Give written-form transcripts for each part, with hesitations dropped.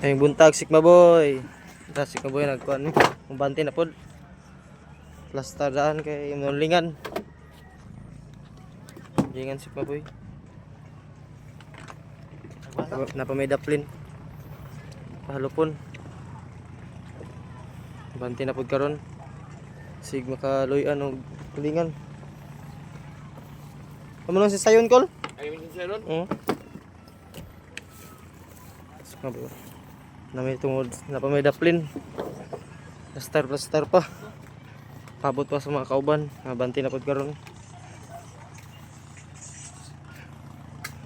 Ayong buntag Sigma boy. Sigma boy nagkuan kumbanti na pod. Plaster daan kay imong lingan Sigma boy. Napa may daplin. Pahalupon. Banti na pod karon. Sig makaluyan og lingan. Amo lang si sayon kol? Ay, min sayon. Sigma boy. Na may tungod, napa may daplin. Plaster pa. Pabot pa sa mga kauban. Banti na pod karon.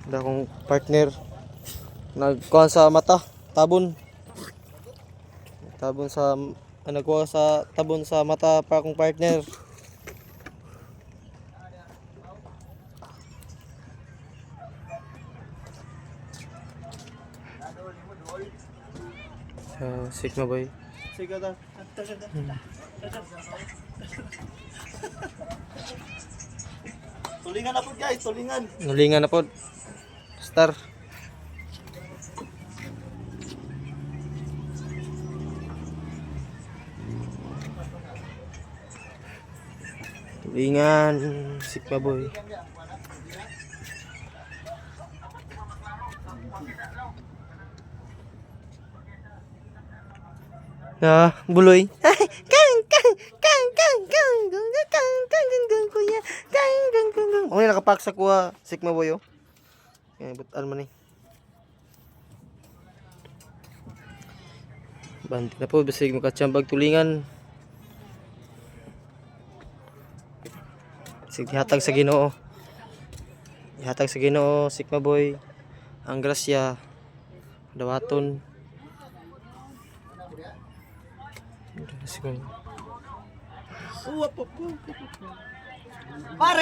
Da kong partner nagkuha sa mata, tabon sa nagkuha sa tabon sa mata pa akong partner. Sigma boy. Sige ta. Tulingan na po guys, tulingan. Nulingan na pod. Star. Tulingan Sigma boy. Buloy. Kuya. Oh, nakapak sa kuha Sigma boy oh. Kaya butan man eh. Banti na po basig makachambag tulingan. Sige hatag sa Ginoo. Ihatag sa Ginoo Sigma boy. Ang grasya dawaton. Sigma. Pare